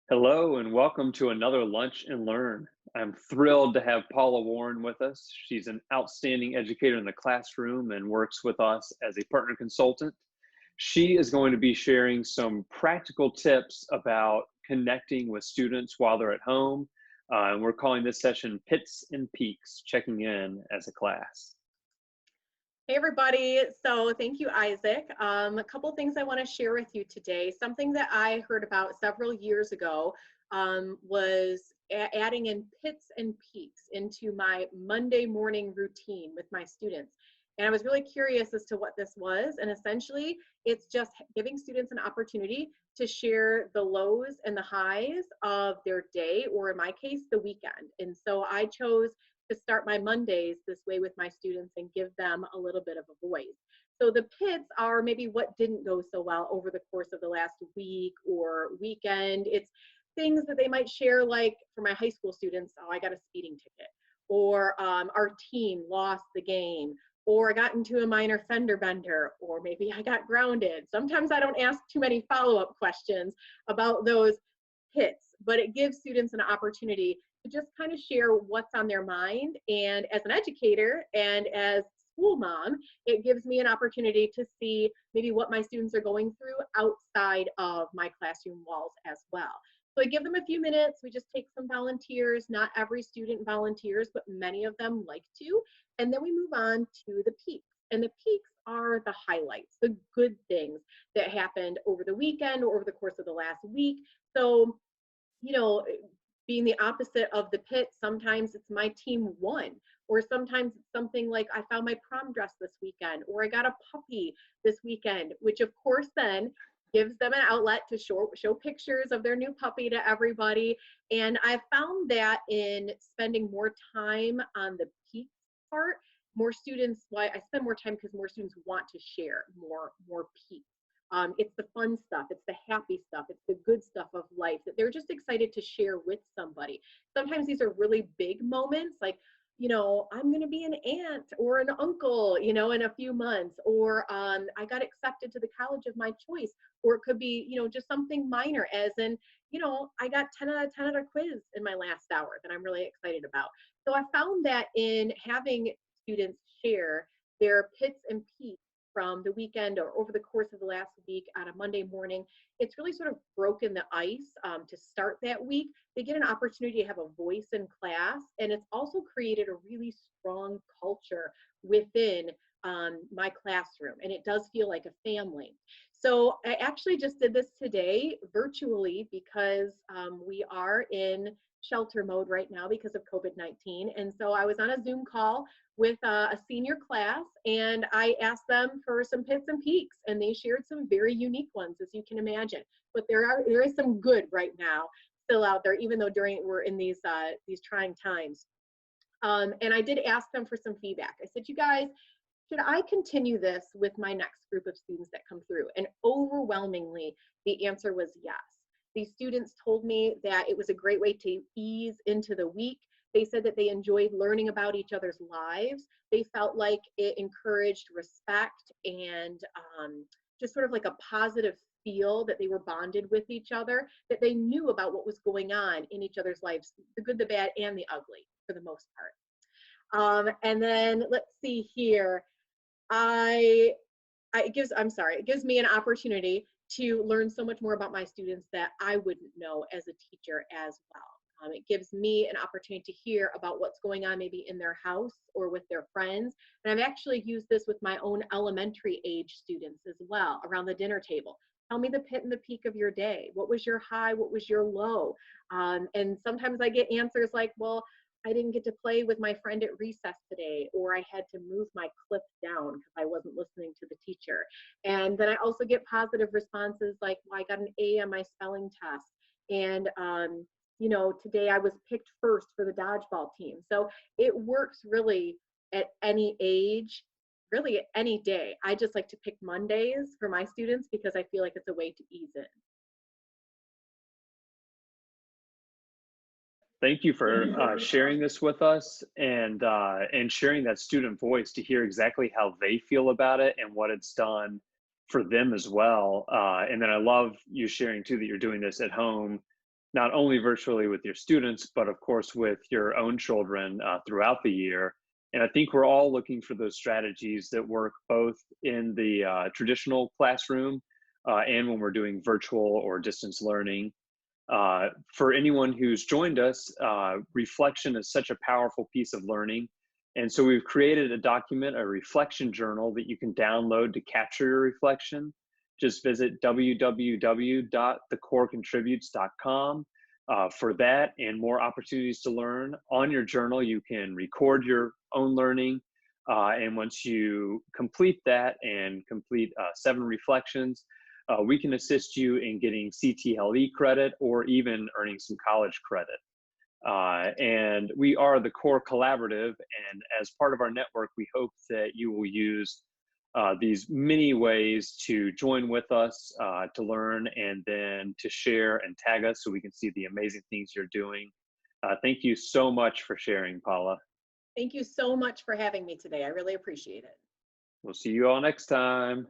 Hello and welcome to another Lunch and Learn. I'm thrilled to have Paula Warren with us. She's an outstanding educator in the classroom and works with us as a partner consultant. She is going to be sharing some practical tips about connecting with students while they're at home. And we're calling this session Pits and Peaks, checking in as a class. Hey everybody, so thank you, Isaac. A couple things I want to share with you today. Something that I heard about several years ago was adding in pits and peaks into my Monday morning routine with my students. And I was really curious as to what this was. And essentially, it's just giving students an opportunity to share the lows and the highs of their day, or in my case, the weekend. And so I chose to start my Mondays this way with my students and give them a little bit of a voice. So the pits are maybe what didn't go so well over the course of the last week or weekend. It's things that they might share, like for my high school students, oh, I got a speeding ticket, or our team lost the game, or I got into a minor fender bender, or maybe I got grounded. Sometimes I don't ask too many follow-up questions about those pits, but it gives students an opportunity to just kind of share what's on their mind. And as an educator and as school mom, it gives me an opportunity to see maybe what my students are going through outside of my classroom walls as well. So I give them a few minutes. We just take some volunteers. Not every student volunteers, but many of them like to. And then we move on to the peaks. And the peaks are the highlights, the good things that happened over the weekend or over the course of the last week. So, you know, being the opposite of the pit, sometimes it's my team won, or sometimes it's something like I found my prom dress this weekend, or I got a puppy this weekend, which of course then gives them an outlet to show pictures of their new puppy to everybody. And I found that in spending more time on the peak part, more students, why I spend more time, because more students want to share more peaks. It's the fun stuff, it's the happy stuff, it's the good stuff of life that they're just excited to share with somebody. Sometimes these are really big moments, like, you know, I'm going to be an aunt or an uncle, you know, in a few months, or I got accepted to the college of my choice, or it could be, you know, just something minor, as in, you know, I got 10 out of 10 at a quiz in my last hour that I'm really excited about. So I found that in having students share their pits and peaks from the weekend or over the course of the last week on a Monday morning, it's really sort of broken the ice to start that week. They get an opportunity to have a voice in class, and it's also created a really strong culture within my classroom, and it does feel like a family. So I actually just did this today virtually because we are in shelter mode right now because of COVID-19. And so I was on a Zoom call with a senior class, and I asked them for some pits and peaks, and they shared some very unique ones, as you can imagine. But there is some good right now still out there, even though we're in these trying times. And I did ask them for some feedback. I said, you guys, should I continue this with my next group of students that come through? And overwhelmingly, the answer was yes. These students told me that it was a great way to ease into the week. They said that they enjoyed learning about each other's lives. They felt like it encouraged respect and just sort of like a positive feel that they were bonded with each other, that they knew about what was going on in each other's lives, the good, the bad, and the ugly for the most part. And then let's see here. It gives me an opportunity to learn so much more about my students that I wouldn't know as a teacher as well. It gives me an opportunity to hear about what's going on maybe in their house or with their friends. And I've actually used this with my own elementary age students as well around the dinner table. Tell me the pit and the peak of your day. What was your high? What was your low? And sometimes I get answers like, well, I didn't get to play with my friend at recess today, or I had to move my clip down because I wasn't listening to the teacher. And then I also get positive responses like, well, I got an A on my spelling test. And, you know, today I was picked first for the dodgeball team. So it works really at any age, really any day. I just like to pick Mondays for my students because I feel like it's a way to ease in. Thank you for sharing this with us and sharing that student voice to hear exactly how they feel about it and what it's done for them as well. And then I love you sharing too that you're doing this at home, not only virtually with your students, but of course with your own children throughout the year. And I think we're all looking for those strategies that work both in the traditional classroom and when we're doing virtual or distance learning. For anyone who's joined us, reflection is such a powerful piece of learning. And so we've created a document, a reflection journal that you can download to capture your reflection. Just visit www.thecorecontributes.com for that and more opportunities to learn. On your journal, you can record your own learning. And once you complete that and complete 7 reflections, we can assist you in getting CTLE credit or even earning some college credit. And we are the Core Collaborative, and as part of our network, we hope that you will use these many ways to join with us to learn and then to share and tag us so we can see the amazing things you're doing. Thank you so much for sharing, Paula. Thank you so much for having me today. I really appreciate it. We'll see you all next time.